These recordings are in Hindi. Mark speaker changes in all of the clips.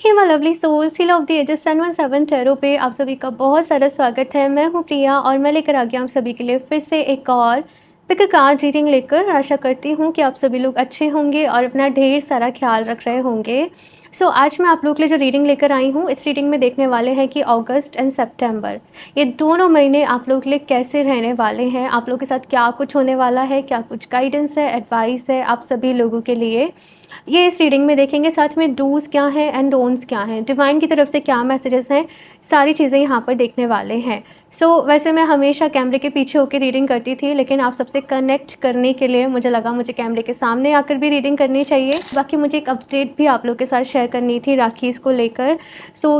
Speaker 1: Hey my lovely soul, seal of the ages sun 17 tarot पे आप सभी का बहुत सारा स्वागत है। मैं हूँ प्रिया और मैं लेकर आ गया आप सभी के लिए फिर से एक और पिक कार्ड रीडिंग लेकर। आशा करती हूँ कि आप सभी लोग अच्छे होंगे और अपना ढेर सारा ख्याल रख रहे होंगे। आज मैं आप लोग के लिए जो रीडिंग लेकर आई हूँ, इस रीडिंग में देखने वाले हैं कि अगस्त एंड सितंबर ये दोनों महीने आप लोग के लिए कैसे रहने वाले हैं, आप लोग के साथ क्या कुछ होने वाला है, क्या कुछ गाइडेंस है, एडवाइस है आप सभी लोगों के लिए, ये इस रीडिंग में देखेंगे। साथ में डूज़ क्या हैं एंड डोंट्स क्या हैं, डिवाइन की तरफ से क्या मैसेजेस हैं, सारी चीज़ें यहाँ पर देखने वाले हैं। वैसे मैं हमेशा कैमरे के पीछे होकर रीडिंग करती थी, लेकिन आप सबसे कनेक्ट करने के लिए मुझे लगा मुझे कैमरे के सामने आकर भी रीडिंग करनी चाहिए। बाकी मुझे एक अपडेट भी आप लोग के साथ शेयर करनी थी राखीज़ को लेकर।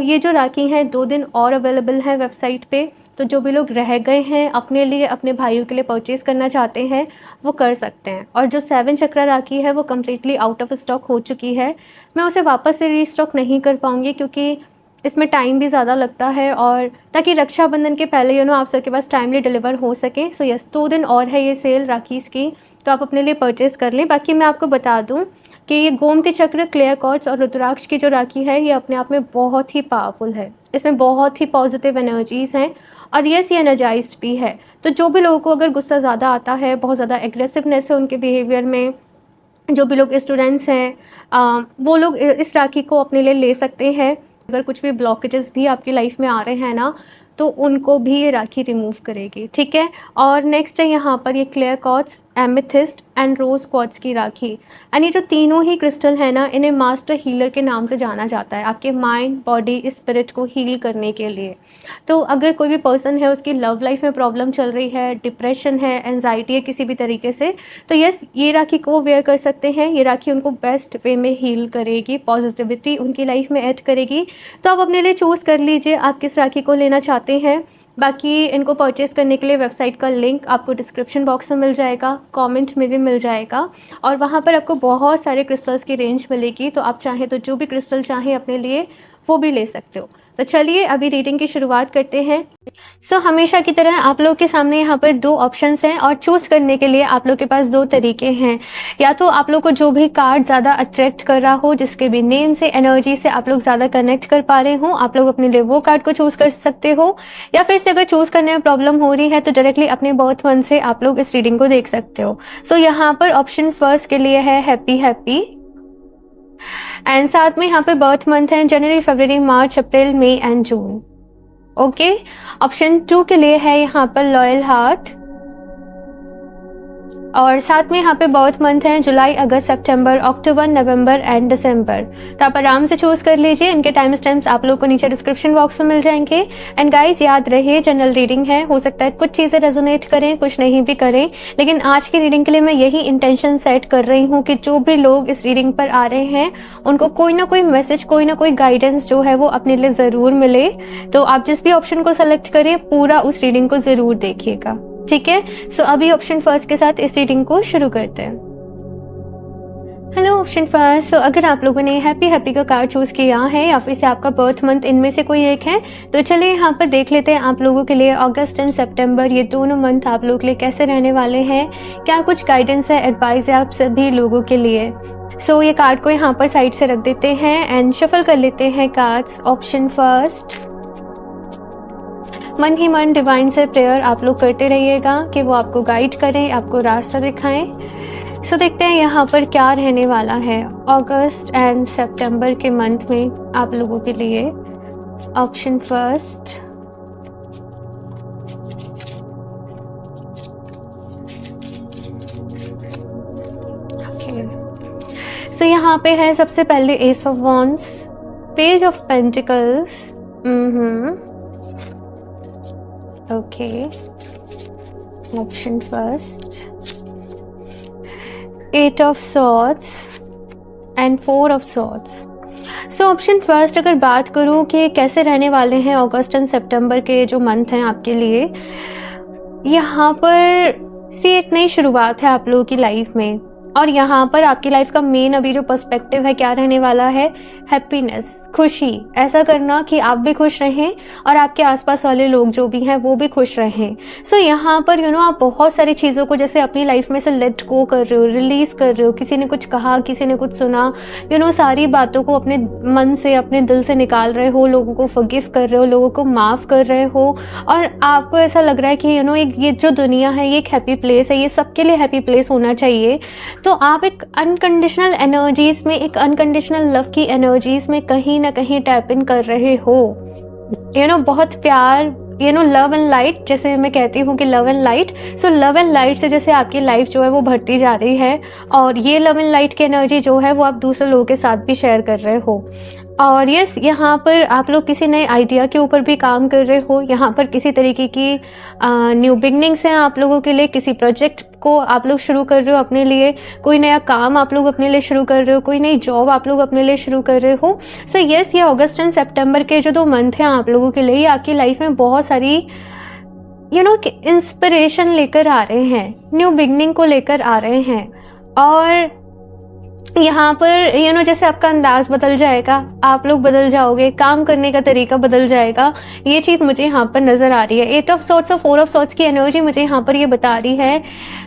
Speaker 1: ये जो राखी हैं 2 दिन और अवेलेबल हैं वेबसाइट पे, तो जो भी लोग रह गए हैं अपने लिए, अपने भाइयों के लिए परचेज़ करना चाहते हैं वो कर सकते हैं। और जो 7 चक्रा राखी है वो कम्प्लीटली आउट ऑफ स्टॉक हो चुकी है। मैं उसे वापस से रीस्टॉक नहीं कर पाऊँगी क्योंकि इसमें टाइम भी ज़्यादा लगता है, और ताकि रक्षाबंधन के पहले आप सबके पास टाइमली डिलीवर हो सके। यस, 2 दिन और है ये सेल राखीज़ की, तो आप अपने लिए परचेज़ कर लें। बाकी मैं आपको बता दूँ कि ये गोमती चक्र, क्लियर क्वार्ट्ज और रुद्राक्ष की जो राखी है ये अपने आप में बहुत ही पावरफुल है। इसमें बहुत ही पॉजिटिव एनर्जीज़ हैं और यस, ये एनर्जाइज्ड भी है। तो जो भी लोगों को अगर गुस्सा ज़्यादा आता है, बहुत ज़्यादा एग्रेसिवनेस है उनके बिहेवियर में, जो भी लोग स्टूडेंट्स हैं वो लोग इस राखी को अपने लिए ले सकते हैं। अगर कुछ भी ब्लॉकेजेस भी आपकी लाइफ में आ रहे हैं ना, तो उनको भी ये राखी रिमूव करेगी, ठीक है। और नेक्स्ट है यहाँ पर ये clear quartz, amethyst and rose quartz की राखी। एंड ये जो तीनों ही क्रिस्टल है ना, इन्हें मास्टर हीलर के नाम से जाना जाता है, आपके माइंड, बॉडी, स्पिरिट को हील करने के लिए। तो अगर कोई भी पर्सन है उसकी लव लाइफ में प्रॉब्लम चल रही है, डिप्रेशन है, एंजाइटी है किसी भी तरीके से, तो यस, ये राखी को वेयर कर सकते हैं। ये राखी उनको बेस्ट वे में हील करेगी, पॉजिटिविटी उनकी लाइफ में ऐड करेगी। तो आप अपने लिए चूज़ कर लीजिए आप किस राखी को लेना चाहते हैं। बाकी इनको परचेज़ करने के लिए वेबसाइट का लिंक आपको डिस्क्रिप्शन बॉक्स में मिल जाएगा, कमेंट में भी मिल जाएगा, और वहाँ पर आपको बहुत सारे क्रिस्टल्स की रेंज मिलेगी। तो आप चाहें तो जो भी क्रिस्टल चाहें अपने लिए वो भी ले सकते हो। तो चलिए अभी रीडिंग की शुरुआत करते हैं। हमेशा की तरह आप लोग के सामने यहाँ पर 2 ऑप्शंस हैं और चूज़ करने के लिए आप लोग के पास 2 तरीके हैं। या तो आप लोग को जो भी कार्ड ज़्यादा अट्रैक्ट कर रहा हो, जिसके भी नेम से, एनर्जी से आप लोग ज़्यादा कनेक्ट कर पा रहे हो, आप लोग अपने लिए वो कार्ड को चूज़ कर सकते हो। या फिर से अगर चूज़ करने में प्रॉब्लम हो रही है तो डायरेक्टली अपने बर्थ मंथ से आप लोग इस रीडिंग को देख सकते हो। यहाँ पर ऑप्शन फर्स्ट के लिए है हैप्पी हैप्पी, एंड साथ में यहाँ पे बर्थ मंथ है जनवरी, फरवरी, मार्च, अप्रैल, मई एंड जून। ओके। ऑप्शन 2 के लिए है यहाँ पर लॉयल हार्ट, और साथ में यहाँ पे बर्थ मंथ है जुलाई, अगस्त, सितंबर, अक्टूबर, नवंबर एंड दिसंबर। तो आप आराम से चूज कर लीजिए। इनके टाइम स्टैम्प्स आप लोग को नीचे डिस्क्रिप्शन बॉक्स में मिल जाएंगे। एंड गाइस, याद रहे जनरल रीडिंग है, हो सकता है कुछ चीज़ें रेजोनेट करें, कुछ नहीं भी करें, लेकिन आज की रीडिंग के लिए मैं यही इंटेंशन सेट कर रही हूँ कि जो भी लोग इस रीडिंग पर आ रहे हैं उनको कोई ना कोई मैसेज, कोई ना कोई गाइडेंस जो है वो अपने लिए ज़रूर मिले। तो आप जिस भी ऑप्शन को सेलेक्ट करें, पूरा उस रीडिंग को ज़रूर देखिएगा, ठीक है। अभी ऑप्शन फर्स्ट के साथ इस रीडिंग को शुरू करते हैं। Hello option first. अगर आप लोगों ने हैप्पी हैप्पी का कार्ड चूज किया है या फिर से आपका बर्थ मंथ इनमें से कोई एक है, तो चलिए यहाँ पर देख लेते हैं आप लोगों के लिए अगस्त एंड सितंबर ये दोनों मंथ आप लोगों के लिए कैसे रहने वाले हैं, क्या कुछ गाइडेंस है, एडवाइस है आप सभी लोगों के लिए। ये कार्ड को यहाँ पर साइड से रख देते हैं एंड शफल कर लेते हैं कार्ड्स। ऑप्शन फर्स्ट, मन ही मन डिवाइन से प्रेयर आप लोग करते रहिएगा कि वो आपको गाइड करें, आपको रास्ता दिखाएं। देखते हैं यहाँ पर क्या रहने वाला है अगस्त एंड सितंबर के मंथ में आप लोगों के लिए। ऑप्शन फर्स्ट, यहाँ पे है सबसे पहले S of wands, page of pentacles, okay. Option first, 8 of swords and 4 of swords. Option first, अगर बात करूं कि कैसे रहने वाले हैं अगस्त एंड सितंबर के जो मंथ हैं आपके लिए, यहाँ पर एक नई शुरुआत है आप लोगों की लाइफ में। और यहाँ पर आपकी लाइफ का मेन अभी जो पर्सपेक्टिव है क्या रहने वाला है, हैप्पीनेस, खुशी, ऐसा करना कि आप भी खुश रहें और आपके आसपास वाले लोग जो भी हैं वो भी खुश रहें। सो यहाँ पर आप बहुत सारी चीज़ों को जैसे अपनी लाइफ में से लेट गो कर रहे हो, रिलीज़ कर रहे हो। किसी ने कुछ कहा, किसी ने कुछ सुना, सारी बातों को अपने मन से, अपने दिल से निकाल रहे हो, लोगों को फॉरगिव कर रहे हो, लोगों को माफ़ कर रहे हो, और आपको ऐसा लग रहा है कि एक ये जो दुनिया है ये एक हैप्पी प्लेस है, ये सबके लिए हैप्पी प्लेस होना चाहिए। तो आप एक अनकंडीशनल एनर्जीज में, एक अनकंडीशनल लव की एनर्जीज में कहीं ना कहीं टैप इन कर रहे हो। बहुत प्यार, लव एंड लाइट, जैसे मैं कहती हूँ कि love and light, so love and light से जैसे आपकी लाइफ जो है वो बढ़ती जा रही है, और ये लव एंड लाइट की एनर्जी जो है वो आप दूसरे लोगों के साथ भी शेयर कर रहे हो। और यस, यहाँ पर आप लोग किसी नए आइडिया के ऊपर भी काम कर रहे हो। यहाँ पर किसी तरीके की न्यू बिगनिंग्स हैं आप लोगों के लिए, किसी प्रोजेक्ट को आप लोग शुरू कर रहे हो अपने लिए, कोई नया काम आप लोग अपने लिए शुरू कर रहे हो, कोई नई जॉब आप लोग अपने लिए शुरू कर रहे हो। सो यस, ये अगस्त एंड सितंबर के जो 2 मंथ हैं आप लोगों के लिए, ये आपकी लाइफ में बहुत सारी इंस्पिरेशन लेकर आ रहे हैं, न्यू बिगनिंग को लेकर आ रहे हैं। और यहाँ पर जैसे आपका अंदाज बदल जाएगा, आप लोग बदल जाओगे, काम करने का तरीका बदल जाएगा, ये चीज़ मुझे यहाँ पर नज़र आ रही है। 8 ऑफ सॉर्ट्स और 4 ऑफ सॉर्ट्स की एनर्जी मुझे यहाँ पर ये बता रही है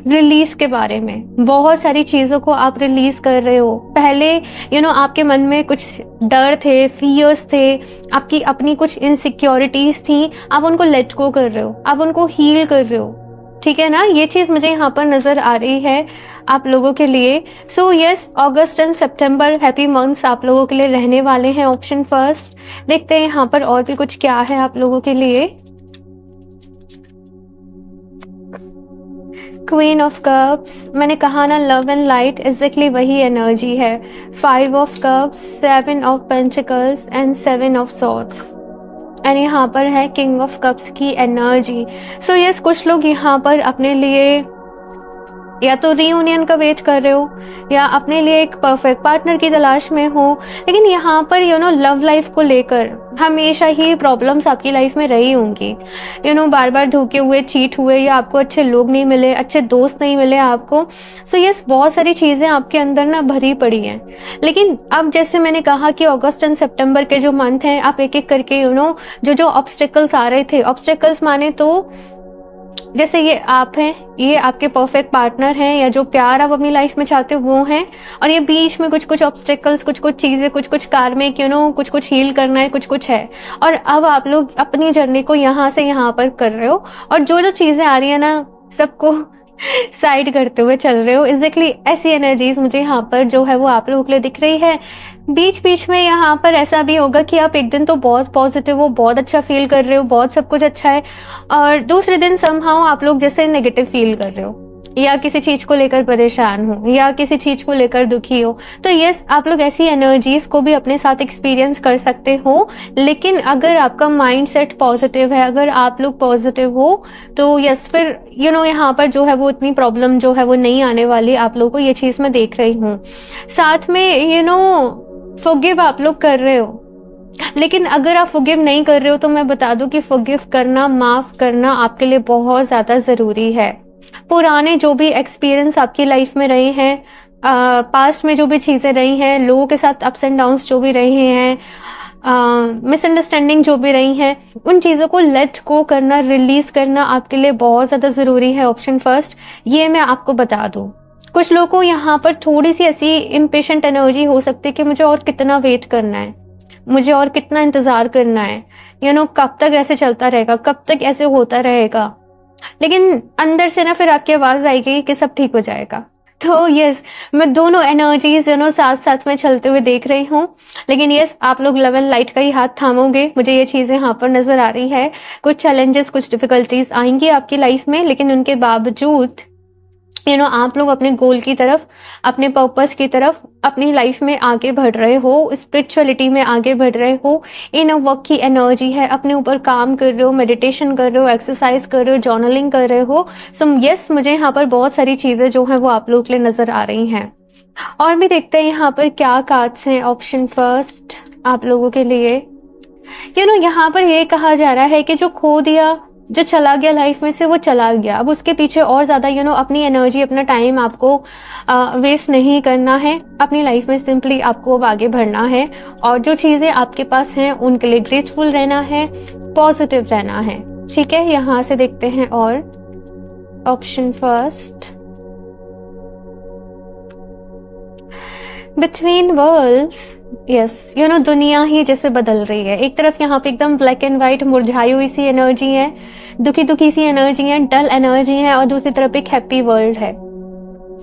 Speaker 1: रिलीज़ के बारे में। बहुत सारी चीज़ों को आप रिलीज़ कर रहे हो। पहले आपके मन में कुछ डर थे, फियर्स थे, आपकी अपनी कुछ इनसिक्योरिटीज़ थी, आप उनको लेट गो कर रहे हो, आप उनको हील कर रहे हो, ठीक है ना। ये चीज़ मुझे यहाँ पर नज़र आ रही है आप लोगों के लिए। So yes, August and September happy months आप लोगों के लिए रहने वाले हैं। ऑप्शन फर्स्ट, देखते हैं यहाँ पर और भी कुछ क्या है आप लोगों के लिए। क्वीन ऑफ कप्स, मैंने कहा ना, लव एंड लाइट एग्जैक्टली वही एनर्जी है। 5 of cups, 7 of pentacles and 7 of swords, and यहाँ पर है किंग ऑफ कप्स की एनर्जी। सो यस, कुछ लोग यहाँ पर अपने लिए या तो रीयूनियन का वेट कर रहे हो, या अपने लिए एक परफेक्ट पार्टनर की तलाश में हो। लेकिन यहाँ पर लव लाइफ को लेकर हमेशा ही प्रॉब्लम्स आपकी लाइफ में रही होंगी। बार बार धोखे हुए, चीट हुए, या आपको अच्छे लोग नहीं मिले, अच्छे दोस्त नहीं मिले आपको। सो यस, बहुत सारी चीज़ें आपके अंदर ना भरी पड़ी हैं। लेकिन अब जैसे मैंने कहा कि अगस्त एंड सितंबर के जो मंथ हैं, आप एक एक करके जो ऑब्स्टेकल्स आ रहे थे, ऑब्स्टेकल्स माने तो जैसे ये आप हैं, ये आपके परफेक्ट पार्टनर हैं, या जो प्यार आप अपनी लाइफ में चाहते हो वो हैं, और ये बीच में कुछ कुछ ऑब्स्टेकल्स, कुछ कुछ चीज़ें, कुछ कुछ कार्मिक कुछ कुछ हील करना है, कुछ कुछ है। और अब आप लोग अपनी जर्नी को यहाँ से यहाँ पर कर रहे हो, और जो जो चीज़ें आ रही है ना, सबको साइड करते हुए चल रहे हो। एग्जैक्टली ऐसी एनर्जीज मुझे यहाँ पर जो है वो आप लोगों के लिए दिख रही है। बीच बीच में यहाँ पर ऐसा भी होगा कि आप एक दिन तो बहुत पॉजिटिव हो, बहुत अच्छा फील कर रहे हो, बहुत सब कुछ अच्छा है, और दूसरे दिन समहाउ आप लोग जैसे नेगेटिव फील कर रहे हो, या किसी चीज को लेकर परेशान हो, या किसी चीज को लेकर दुखी हो। तो यस, आप लोग ऐसी एनर्जीज को भी अपने साथ एक्सपीरियंस कर सकते हो। लेकिन अगर आपका माइंड सेट पॉजिटिव है, अगर आप लोग पॉजिटिव हो, तो यस, फिर यहाँ पर जो है वो इतनी प्रॉब्लम जो है वो नहीं आने वाली आप लोगों को। ये चीज मैं देख रही हूँ। साथ में फॉरगिव आप लोग कर रहे हो। लेकिन अगर आप फॉरगिव नहीं कर रहे हो तो मैं बता दूं कि फॉरगिव करना, माफ करना आपके लिए बहुत ज्यादा जरूरी है। पुराने जो भी एक्सपीरियंस आपकी लाइफ में रहे हैं, पास्ट में जो भी चीजें रही हैं, लोगों के साथ अप्स एंड डाउन्स जो भी रहे हैं, मिसअंडरस्टैंडिंग जो भी रही हैं, उन चीज़ों को लेट गो करना, रिलीज करना आपके लिए बहुत ज़्यादा ज़रूरी है। ऑप्शन फर्स्ट, ये मैं आपको बता दूँ। कुछ लोगों को यहाँ पर थोड़ी सी ऐसी इम्पेशेंट एनर्जी हो सकती है कि मुझे और कितना वेट करना है, मुझे और कितना इंतज़ार करना है, कब तक ऐसे चलता रहेगा, कब तक ऐसे होता रहेगा। लेकिन अंदर से ना फिर आपकी आवाज़ आएगी कि सब ठीक हो जाएगा। तो यस, मैं दोनों एनर्जीज साथ साथ में चलते हुए देख रही हूँ। लेकिन यस, आप लोग लव एंड लाइट का ही हाथ थामोगे, मुझे ये चीज़ें यहाँ पर नज़र आ रही है। कुछ चैलेंजेस, कुछ डिफिकल्टीज आएंगी आपकी लाइफ में, लेकिन उनके बावजूद आप लोग अपने गोल की तरफ, अपने पर्पस की तरफ अपनी लाइफ में आगे बढ़ रहे हो, स्पिरिचुअलिटी में आगे बढ़ रहे हो। इनर वर्क की एनर्जी है, अपने ऊपर काम कर रहे हो, मेडिटेशन कर रहे हो, एक्सरसाइज कर रहे हो, जर्नलिंग कर रहे हो। सो यस, मुझे यहाँ पर बहुत सारी चीज़ें जो हैं वो आप लोग के लिए नज़र आ रही हैं। और भी देखते हैं यहाँ पर क्या कार्ड्स हैं। ऑप्शन फर्स्ट आप लोगों के लिए यहाँ पर ये कहा जा रहा है कि जो खो दिया, जो चला गया लाइफ में से वो चला गया, अब उसके पीछे और ज़्यादा अपनी एनर्जी, अपना टाइम आपको वेस्ट नहीं करना है। अपनी लाइफ में सिंपली आपको अब आगे बढ़ना है और जो चीज़ें आपके पास हैं उनके लिए ग्रेटफुल रहना है, पॉजिटिव रहना है। ठीक है, यहाँ से देखते हैं और option first, between worlds. Yes, दुनिया ही जैसे बदल रही है। एक तरफ यहाँ पे एकदम ब्लैक एंड व्हाइट मुरझाई हुई सी एनर्जी है, दुखी दुखी सी एनर्जी है, डल एनर्जी है, और दूसरी तरफ एक हैप्पी वर्ल्ड है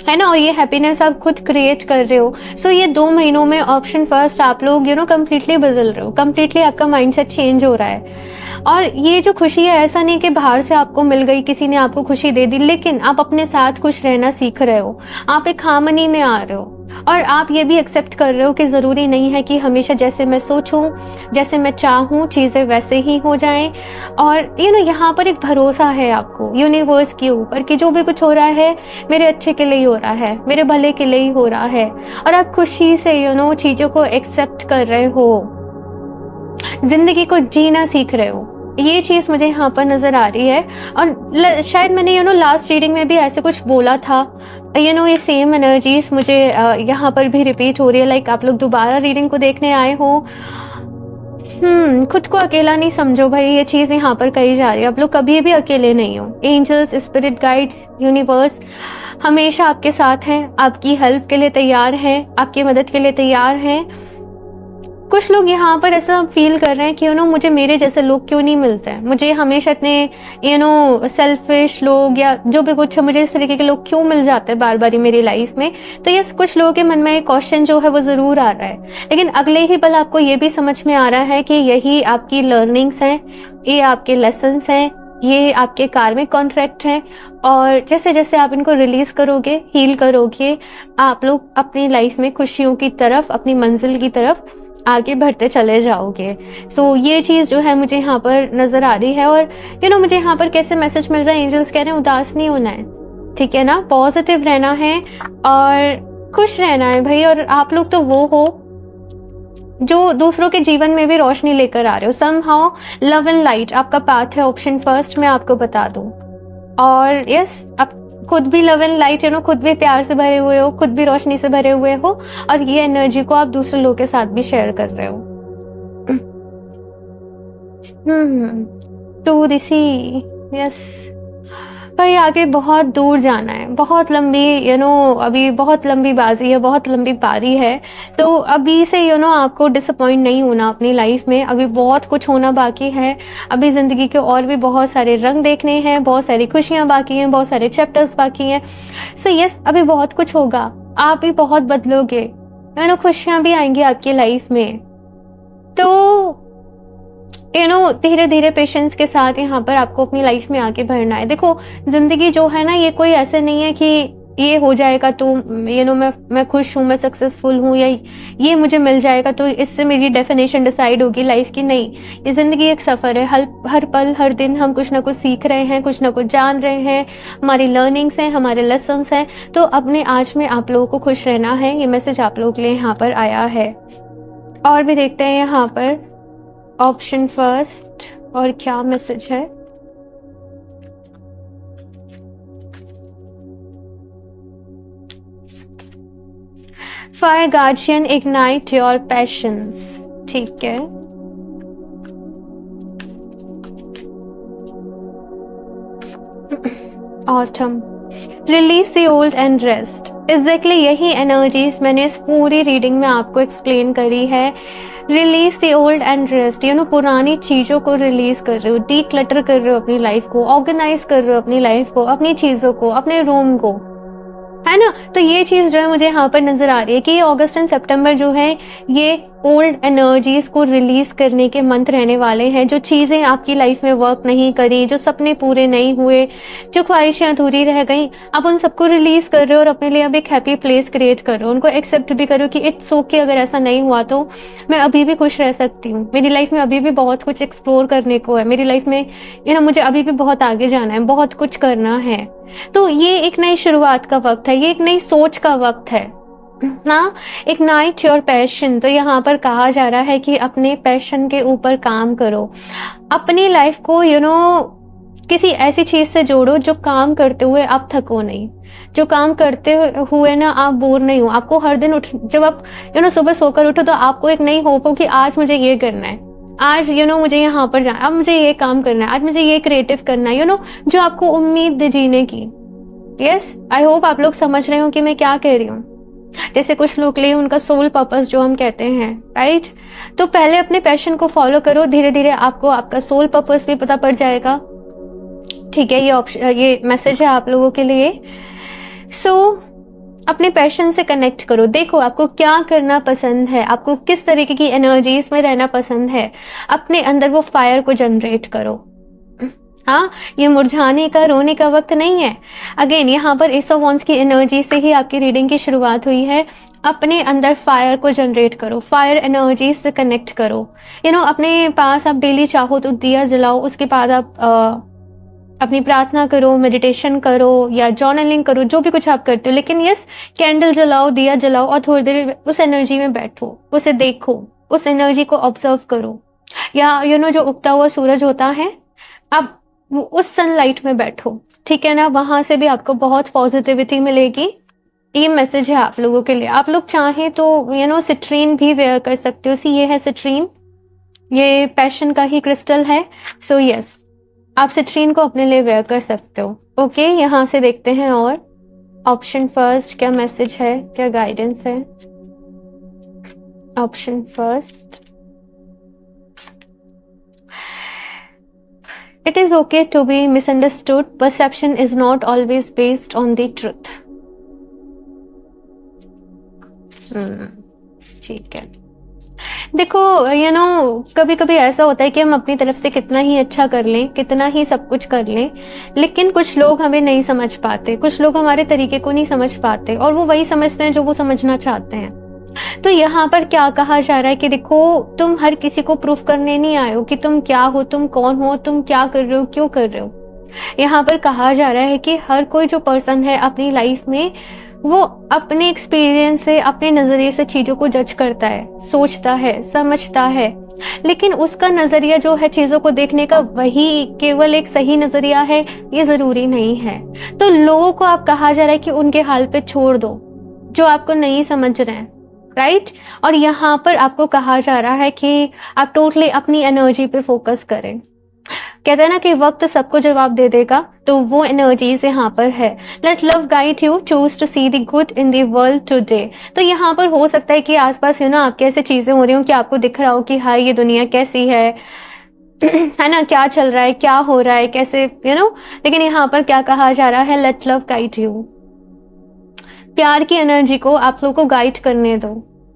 Speaker 1: ना, और ये हैप्पीनेस आप खुद क्रिएट कर रहे हो। सो ये 2 महीनों में ऑप्शन फर्स्ट आप लोग कंप्लीटली बदल रहे हो, कंप्लीटली आपका माइंडसेट चेंज हो रहा है। और ये जो खुशी है, ऐसा नहीं कि बाहर से आपको मिल गई, किसी ने आपको खुशी दे दी, लेकिन आप अपने साथ खुश रहना सीख रहे हो, आप एक हार्मनी में आ रहे हो, और आप ये भी एक्सेप्ट कर रहे हो कि ज़रूरी नहीं है कि हमेशा जैसे मैं सोचूं, जैसे मैं चाहूं, चीज़ें वैसे ही हो जाएं। और यहाँ पर एक भरोसा है आपको यूनिवर्स के ऊपर कि जो भी कुछ हो रहा है मेरे अच्छे के लिए ही हो रहा है, मेरे भले के लिए ही हो रहा है, और आप खुशी से चीज़ों को एक्सेप्ट कर रहे हो, जिंदगी को जीना सीख रहे हो। ये चीज़ मुझे यहाँ पर नज़र आ रही है। और शायद मैंने लास्ट रीडिंग में भी ऐसे कुछ बोला था, ये सेम एनर्जीज मुझे यहाँ पर भी रिपीट हो रही है। लाइक आप लोग दोबारा रीडिंग को देखने आए हो। खुद को अकेला नहीं समझो भाई, ये चीज़ यहाँ पर कही जा रही है। आप लोग कभी भी अकेले नहीं हो। एंजल्स, स्पिरिट गाइड्स, यूनिवर्स हमेशा आपके साथ हैं, आपकी हेल्प के लिए तैयार हैं, आपकी मदद के लिए तैयार हैं। कुछ लोग यहाँ पर ऐसा फील कर रहे हैं कि मुझे मेरे जैसे लोग क्यों नहीं मिलते हैं, मुझे हमेशा इतने सेल्फिश लोग या जो भी कुछ है, मुझे इस तरीके के लोग क्यों मिल जाते हैं बार बार मेरी लाइफ में। तो ये कुछ लोगों के मन में एक क्वेश्चन जो है वो ज़रूर आ रहा है, लेकिन अगले ही पल आपको ये भी समझ में आ रहा है कि यही आपकी लर्निंग्स हैं, ये आपके लेसन्स हैं, ये आपके कार्मिक कॉन्ट्रैक्ट हैं। और जैसे जैसे आप इनको रिलीज करोगे, हील करोगे, आप लोग अपनी लाइफ में खुशियों की तरफ, अपनी मंजिल की तरफ आगे बढ़ते चले जाओगे। सो ये चीज़ जो है मुझे यहाँ पर नज़र आ रही है। और मुझे यहाँ पर कैसे मैसेज मिल रहा है, एंजल्स कह रहे हैं उदास नहीं होना है, ठीक है ना, पॉजिटिव रहना है और खुश रहना है भाई। और आप लोग तो वो हो जो दूसरों के जीवन में भी रोशनी लेकर आ रहे हो। समहाउ लव एंड लाइट आपका पाथ है, ऑप्शन फर्स्ट मैं आपको बता दूं। और यस, आप खुद भी लव एंड लाइट खुद भी प्यार से भरे हुए हो, खुद भी रोशनी से भरे हुए हो, और ये एनर्जी को आप दूसरे लोगों के साथ भी शेयर कर रहे हो। टू द सी, यस भाई, आगे बहुत दूर जाना है, बहुत लंबी अभी बहुत लंबी बाजी है, बहुत लंबी पारी है। तो अभी से आपको डिसअपॉइंट नहीं होना अपनी लाइफ में। अभी बहुत कुछ होना बाकी है, अभी ज़िंदगी के और भी बहुत सारे रंग देखने हैं, बहुत सारी खुशियाँ बाकी हैं, बहुत सारे चैप्टर्स बाकी हैं। सो यस, अभी बहुत कुछ होगा, आप भी बहुत बदलोगे, खुशियाँ भी आएंगी आपकी लाइफ में। तो धीरे धीरे पेशेंस के साथ यहाँ पर आपको अपनी लाइफ में आगे बढ़ना है। देखो, जिंदगी जो है ना, ये कोई ऐसे नहीं है कि ये हो जाएगा तो मैं खुश हूँ, मैं सक्सेसफुल हूँ, या ये मुझे मिल जाएगा तो इससे मेरी डेफिनेशन डिसाइड होगी लाइफ की। नहीं, ये जिंदगी एक सफ़र है। हर पल, हर दिन हम कुछ ना कुछ सीख रहे हैं, कुछ ना कुछ जान रहे हैं, हमारी लर्निंग्स हैं, हमारे लेसन्स हैं। तो अपने आज में आप लोगों को खुश रहना है। ये मैसेज आप लोगों के लिए यहाँ पर आया है। और भी देखते हैं यहाँ पर ऑप्शन फर्स्ट और क्या मैसेज है। Fire guardian, ignite your passions, ठीक है। Autumn, release the old and rest. Exactly यही एनर्जीज मैंने इस पूरी रीडिंग में आपको एक्सप्लेन करी है। Release the old and rest, पुरानी चीज़ों को रिलीज कर रहे हो, डी क्लटर कर रहे हो अपनी लाइफ को, ऑर्गेनाइज कर रहे हो अपनी लाइफ को, अपनी चीज़ों को, अपने रूम को, है ना। तो ये चीज़ जो है मुझे यहाँ पर नज़र आ रही है कि ये अगस्त एंड सितंबर जो है, ये ओल्ड एनर्जीज को रिलीज करने के मंथ रहने वाले हैं। जो चीज़ें आपकी लाइफ में वर्क नहीं करी, जो सपने पूरे नहीं हुए, जो ख्वाहिशें अधूरी रह गई, आप उन सबको रिलीज कर रहे हो और अपने लिए अब एक हैप्पी प्लेस क्रिएट कर रहे हो। उनको एक्सेप्ट भी करो कि इट्स ओके, अगर ऐसा नहीं हुआ तो मैं अभी भी खुश रह सकती हूँ, मेरी लाइफ में अभी भी बहुत कुछ एक्सप्लोर करने को है, मेरी लाइफ में मुझे अभी भी बहुत आगे जाना है, बहुत कुछ करना है। तो ये एक नई शुरुआत का वक्त है, ये एक नई सोच का वक्त है ना। इग्नाइट योर पैशन, तो यहाँ पर कहा जा रहा है कि अपने पैशन के ऊपर काम करो, अपनी लाइफ को किसी ऐसी चीज़ से जोड़ो जो काम करते हुए आप थको नहीं, जो काम करते हुए ना आप बोर नहीं हो। आपको हर दिन जब आप सुबह सोकर उठो तो आपको एक नई होप हो कि आज मुझे ये करना है, आज मुझे यहाँ पर जाना, अब मुझे ये काम करना है, आज मुझे ये क्रिएटिव करना है, जो आपको उम्मीद दे जीने की। यस, आई होप आप लोग समझ रहे हो कि मैं क्या कह रही हूँ। जैसे कुछ लोग के लिए उनका सोल पर्पस जो हम कहते हैं, राइट। तो पहले अपने पैशन को फॉलो करो, धीरे धीरे आपको आपका सोल पर्पस भी पता पड़ जाएगा। ठीक है, ये मैसेज है आप लोगों के लिए। अपने पैशन से कनेक्ट करो। देखो आपको क्या करना पसंद है, आपको किस तरीके की एनर्जीज में रहना पसंद है, अपने अंदर वो फायर को जनरेट करो। हाँ, ये मुरझाने का, रोने का वक्त नहीं है। अगेन यहाँ पर एस ऑफ वॉन्ड्स की एनर्जी से ही आपकी रीडिंग की शुरुआत हुई है। अपने अंदर फायर को जनरेट करो, फायर एनर्जी से कनेक्ट करो। अपने पास आप डेली चाहो तो दिया जलाओ, उसके बाद आप अपनी प्रार्थना करो, मेडिटेशन करो या जर्नलिंग करो, जो भी कुछ आप करते हो। लेकिन यस, कैंडल जलाओ, दिया जलाओ और थोड़ी देर उस एनर्जी में बैठो, उसे देखो, उस एनर्जी को ऑब्जर्व करो। या जो उगता हुआ सूरज होता है, अब उस सनलाइट में बैठो, ठीक है ना। वहां से भी आपको बहुत पॉजिटिविटी मिलेगी। ये मैसेज है आप लोगों के लिए। आप लोग चाहें तो सिट्रीन भी वेयर कर सकते हो। ये है सिट्रीन, ये पैशन का ही क्रिस्टल है। सो यस, आप सिट्रीन को अपने लिए वेयर कर सकते हो। ओके, यहाँ से देखते हैं और ऑप्शन फर्स्ट क्या मैसेज है, क्या गाइडेंस है। Option first, it is okay to be misunderstood, perception is not always based on the truth. ठीक है, देखो कभी कभी ऐसा होता है कि हम अपनी तरफ से कितना ही अच्छा कर लें, कितना ही सब कुछ कर लें, लेकिन कुछ लोग हमें नहीं समझ पाते, कुछ लोग हमारे तरीके को नहीं समझ पाते और वो वही समझते हैं जो वो समझना चाहते हैं। तो यहाँ पर क्या कहा जा रहा है कि देखो, तुम हर किसी को प्रूफ करने नहीं आए हो कि तुम क्या हो, तुम कौन हो, तुम क्या कर रहे हो, क्यों कर रहे हो। यहाँ पर कहा जा रहा है कि हर कोई जो पर्सन है अपनी लाइफ में, वो अपने एक्सपीरियंस से, अपने नजरिए से चीजों को जज करता है, सोचता है, समझता है, लेकिन उसका नजरिया जो है चीजों को देखने का, वही केवल एक सही नजरिया है, ये जरूरी नहीं है। तो लोगों को आप कहा जा रहा है कि उनके हाल पे छोड़ दो जो आपको नहीं समझ रहे हैं, राइट। और यहाँ पर आपको कहा जा रहा है कि आप टोटली अपनी एनर्जी पे फोकस करें। कहते हैं ना कि वक्त सबको जवाब दे देगा, तो वो एनर्जीज यहाँ पर है। Let love guide you, choose to see the good in the world today. तो यहाँ पर हो सकता है कि आसपास आपके ऐसे चीजें हो रही हो कि आपको दिख रहा हो कि हाँ, ये दुनिया कैसी है है ना, क्या चल रहा है, क्या हो रहा है, कैसे लेकिन यहाँ पर क्या कहा जा रहा है, लेट लव गाइड यू। प्यार की एनर्जी को आप लोगों को गाइड करने दो,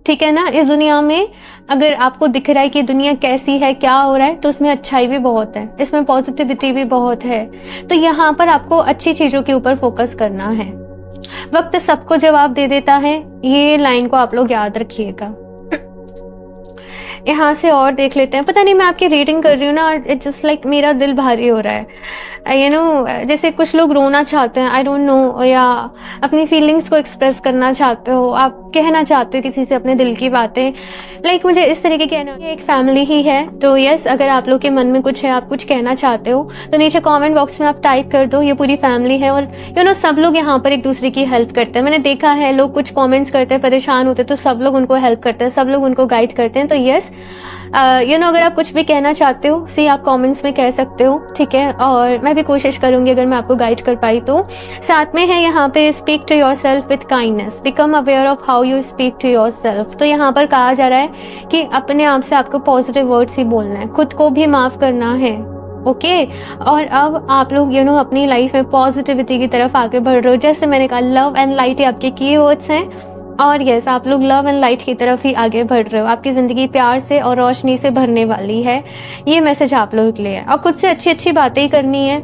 Speaker 1: ठीक है ना। इस दुनिया में अगर आपको दिख रहा है कि दुनिया कैसी है, क्या हो रहा है, तो उसमें अच्छाई भी बहुत है, इसमें पॉजिटिविटी भी बहुत है। तो यहाँ पर आपको अच्छी चीजों के ऊपर फोकस करना है। वक्त सबको जवाब दे देता है, ये लाइन को आप लोग याद रखिएगा। यहाँ से और देख लेते हैं। पता नहीं, मैं आपकी रीडिंग कर रही हूँ ना, इट्स जस्ट लाइक मेरा दिल भारी हो रहा है। जैसे कुछ लोग रोना चाहते हैं, आई डोंट नो, या अपनी फीलिंग्स को एक्सप्रेस करना चाहते हो, आप कहना चाहते हो किसी से अपने दिल की बातें। लाइक मुझे इस तरीके की एक फैमिली ही है। तो यस, अगर आप लोग के मन में कुछ है, आप कुछ कहना चाहते हो, तो नीचे कमेंट बॉक्स में आप टाइप कर दो, ये पूरी फैमिली है। और सब लोग यहाँ पर एक दूसरे की हेल्प करते हैं। मैंने देखा है, लोग कुछ कमेंट्स करते हैं, परेशान होते हैं, तो सब लोग उनको हेल्प करते हैं, सब लोग उनको गाइड करते हैं। तो यस, अगर आप कुछ भी कहना चाहते हो, आप कमेंट्स में कह सकते हो, ठीक है। और मैं भी कोशिश करूंगी अगर मैं आपको गाइड कर पाई तो। साथ में है यहाँ पे, speak to yourself with kindness, become aware of how you speak to yourself. तो यहाँ पर कहा जा रहा है कि अपने आप से आपको पॉजिटिव वर्ड्स ही बोलना है, खुद को भी माफ करना है, ओके। और अब आप लोग अपनी लाइफ में पॉजिटिविटी की तरफ आगे बढ़ रहे हो। जैसे मैंने कहा, लव एंड लाइट ये आपके की वर्ड्स हैं। और यस, आप लोग लव एंड लाइट की तरफ ही आगे बढ़ रहे हो। आपकी जिंदगी प्यार से और रोशनी से भरने वाली है। ये मैसेज आप लोगों के लिए है। और खुद से अच्छी अच्छी बातें ही करनी है,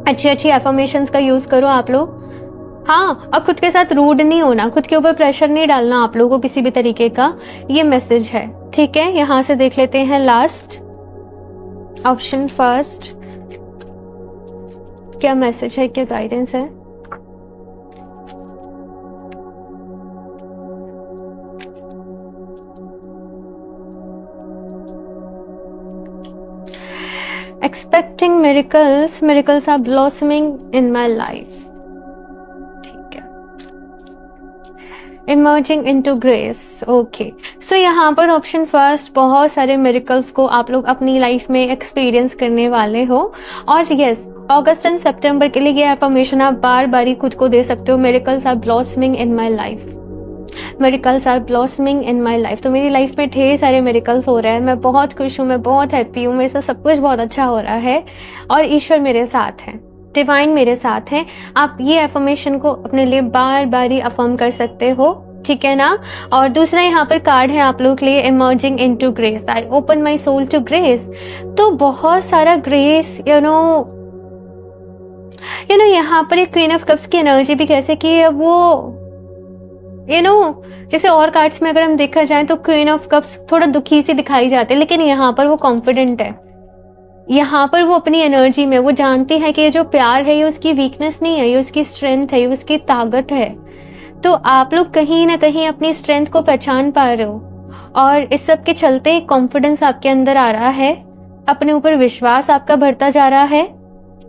Speaker 1: अच्छी अच्छी एफर्मेशंस का यूज करो आप लोग। हाँ, और खुद के साथ रूड नहीं होना, खुद के ऊपर प्रेशर नहीं डालना आप लोगों को किसी भी तरीके का। ये मैसेज है, ठीक है। यहाँ से देख लेते हैं लास्ट, ऑप्शन फर्स्ट क्या मैसेज है, क्या गाइडेंस है। Expecting miracles, miracles are blossoming in my life. ठीक है। Emerging into grace, okay. So यहाँ पर ऑप्शन फर्स्ट, बहुत सारे मिरेकल्स को आप लोग अपनी लाइफ में एक्सपीरियंस करने वाले हो। और यस, अगस्त एंड सितंबर के लिए ये अफर्मेशन आप बार बार ही खुद को दे सकते हो। Miracles are blossoming in my life, miracles are blossoming in my life. तो मेरी लाइफ में ढेर सारे मिरेकल्स हो रहे हैं, मैं बहुत खुश हूँ, मैं बहुत हैप्पी हूँ, मेरे साथ सब कुछ बहुत अच्छा हो रहा है और ईश्वर मेरे साथ है, डिवाइन मेरे साथ है। आप ये अफर्मेशन को अपने लिए बार बार ही अफर्म कर सकते हो, ठीक है ना। और दूसरा यहाँ पर कार्ड है आप लोगों के लिए, emerging into grace, I open my soul to grace. तो बहुत सारा ग्रेस, यू नो यहाँ पर एक क्वीन ऑफ कप्स की एनर्जी भी कैसे कि वो जैसे और कार्ड्स में अगर हम देखा जाए तो क्वीन ऑफ कप्स थोड़ा दुखी सी दिखाई जाती है, लेकिन यहाँ पर वो कॉन्फिडेंट है, यहाँ पर वो अपनी एनर्जी में वो जानती है कि ये जो प्यार है ये उसकी वीकनेस नहीं है, ये उसकी स्ट्रेंथ है, ये उसकी ताकत है। तो आप लोग कहीं ना कहीं अपनी स्ट्रेंथ को पहचान पा रहे हो और इस सब के चलते कॉन्फिडेंस आपके अंदर आ रहा है, अपने ऊपर विश्वास आपका बढ़ता जा रहा है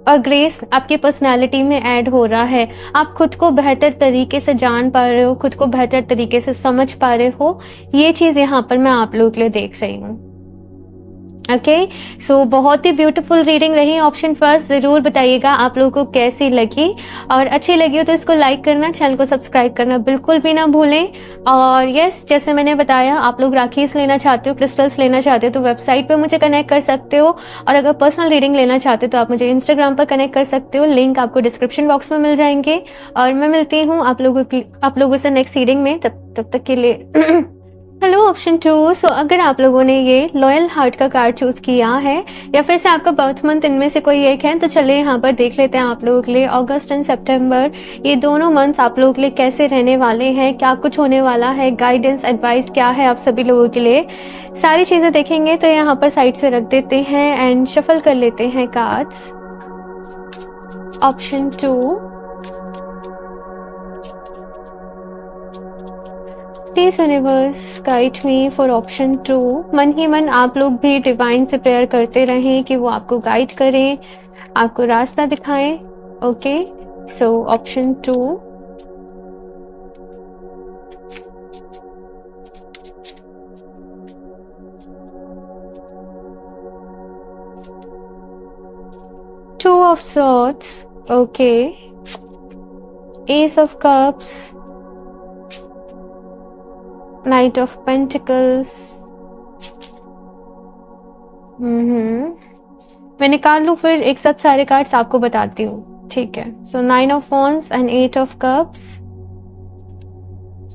Speaker 1: और ग्रेस आपकी पर्सनालिटी में ऐड हो रहा है। आप खुद को बेहतर तरीके से जान पा रहे हो, खुद को बेहतर तरीके से समझ पा रहे हो। ये चीज़ यहाँ पर मैं आप लोगों के लिए देख रही हूँ। ओके, सो बहुत ही ब्यूटीफुल रीडिंग रही। ऑप्शन फर्स्ट ज़रूर बताइएगा आप लोगों को कैसी लगी, और अच्छी लगी हो तो इसको लाइक करना, चैनल को सब्सक्राइब करना बिल्कुल भी ना भूलें। और यस, जैसे मैंने बताया, आप लोग राखीज लेना चाहते हो, क्रिस्टल्स लेना चाहते हो तो वेबसाइट पे मुझे कनेक्ट कर सकते हो, और अगर पर्सनल रीडिंग लेना चाहते हो तो आप मुझे इंस्टाग्राम पर कनेक्ट कर सकते हो, लिंक आपको डिस्क्रिप्शन बॉक्स में मिल जाएंगे। और मैं मिलती हूँ आप लोगों से नेक्स्ट रीडिंग में, तब तक के लिए हेलो ऑप्शन 2। सो अगर आप लोगों ने ये लॉयल हार्ट का कार्ड चूज किया है या फिर से आपका बर्थ मंथ इनमें से कोई एक है, तो चलिए यहाँ पर देख लेते हैं आप लोगों के लिए अगस्त एंड सितंबर, ये दोनों मंथ्स आप लोगों के लिए कैसे रहने वाले हैं, क्या कुछ होने वाला है, गाइडेंस एडवाइस क्या है आप सभी लोगों के लिए, सारी चीज़ें देखेंगे। तो यहाँ पर साइड से रख देते हैं एंड शफल कर लेते हैं cards. Option 2, please universe guide me for option 2। मन ही मन आप लोग भी डिवाइन से प्रेयर करते रहें कि वो आपको गाइड करें, आपको रास्ता दिखाएं। Okay, so option 2, two of swords, okay, S of cups, night of pentacles. मैं निकाल लूँ फिर एक साथ सारे कार्ड्स आपको बताती हूँ, ठीक है। सो 9 of wands and 8 of cups.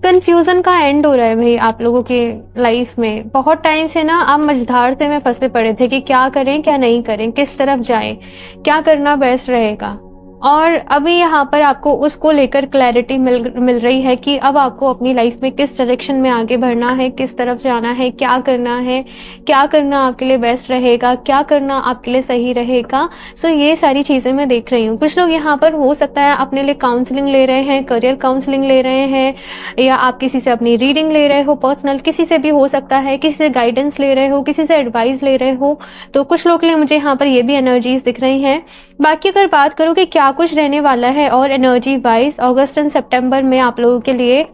Speaker 1: Confusion का एंड हो रहा है भाई आप लोगों के लाइफ में। बहुत टाइम से ना आप मझधारते में फंसे पड़े थे कि क्या करें क्या नहीं करें, किस तरफ जाएं, क्या करना बेस्ट रहेगा। और अभी यहाँ पर आपको उसको लेकर क्लैरिटी मिल रही है कि अब आपको अपनी लाइफ में किस डायरेक्शन में आगे बढ़ना है, किस तरफ जाना है, क्या करना आपके लिए बेस्ट रहेगा, क्या करना आपके लिए सही रहेगा। सो ये सारी चीज़ें मैं देख रही हूँ। कुछ लोग यहाँ पर हो सकता है अपने लिए काउंसलिंग ले रहे हैं, करियर काउंसलिंग ले रहे हैं, या आप किसी से अपनी रीडिंग ले रहे हो पर्सनल, किसी से भी हो सकता है, किसी से गाइडेंस ले रहे हो, किसी से एडवाइस ले रहे हो। तो कुछ लोग के लिए मुझे यहाँ पर ये भी एनर्जीज दिख रही हैं। बाकी अगर बात करूँ कि क्या कुछ रहने वाला है और एनर्जी वाइज अगस्त एंड सितंबर में आप लोगों के लिए,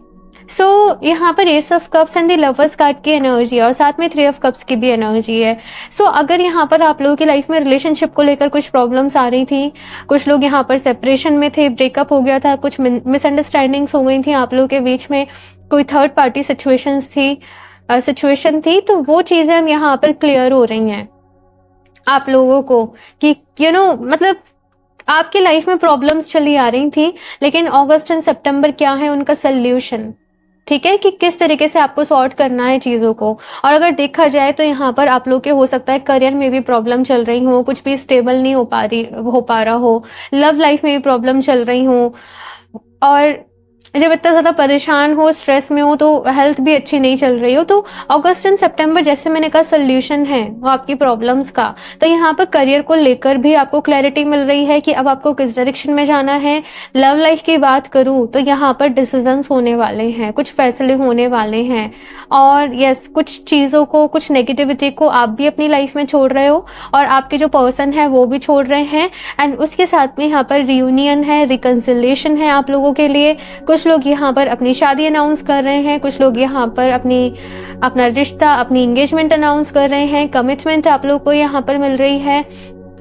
Speaker 1: सो यहाँ पर S of cups and the lovers card की एनर्जी और साथ में 3 ऑफ कप्स की भी एनर्जी है। सो अगर यहाँ पर आप लोगों की लाइफ में रिलेशनशिप को लेकर कुछ प्रॉब्लम्स आ रही थी, कुछ लोग यहाँ पर सेपरेशन में थे, ब्रेकअप हो गया था, कुछ मिसअंडरस्टैंडिंग्स हो गई थी आप लोगों के बीच में, कोई थर्ड पार्टी सिचुएशन थी, तो वो चीज़ें हम यहाँ पर क्लियर हो रही हैं आप लोगों को कि मतलब आपकी लाइफ में प्रॉब्लम्स चली आ रही थी, लेकिन अगस्त एंड सितंबर क्या है उनका सोल्यूशन, ठीक है, कि किस तरीके से आपको सॉर्ट करना है चीज़ों को। और अगर देखा जाए तो यहाँ पर आप लोग के हो सकता है करियर में भी प्रॉब्लम चल रही हो, कुछ भी स्टेबल नहीं हो पा रहा हो, लव लाइफ में भी प्रॉब्लम चल रही हो, और जब इतना ज़्यादा परेशान हो, स्ट्रेस में हो, तो हेल्थ भी अच्छी नहीं चल रही हो, तो अगस्त एंड सितंबर जैसे मैंने कहा सॉल्यूशन है वो आपकी प्रॉब्लम्स का। तो यहाँ पर करियर को लेकर भी आपको क्लैरिटी मिल रही है कि अब आपको किस डायरेक्शन में जाना है। लव लाइफ की बात करूँ तो यहाँ पर डिसीजंस होने वाले हैं, कुछ फैसले होने वाले हैं, और यस कुछ चीज़ों को, कुछ नेगेटिविटी को आप भी अपनी लाइफ में छोड़ रहे हो और आपके जो पर्सन है वो भी छोड़ रहे हैं। एंड उसके साथ में यहाँ पर रियूनियन है, रिकन्सिलेशन है आप लोगों के लिए। कुछ लोग यहाँ पर अपनी शादी अनाउंस कर रहे हैं, कुछ लोग यहाँ पर अपना रिश्ता, अपनी एंगेजमेंट अनाउंस कर रहे हैं, कमिटमेंट आप लोग को यहाँ पर मिल रही है।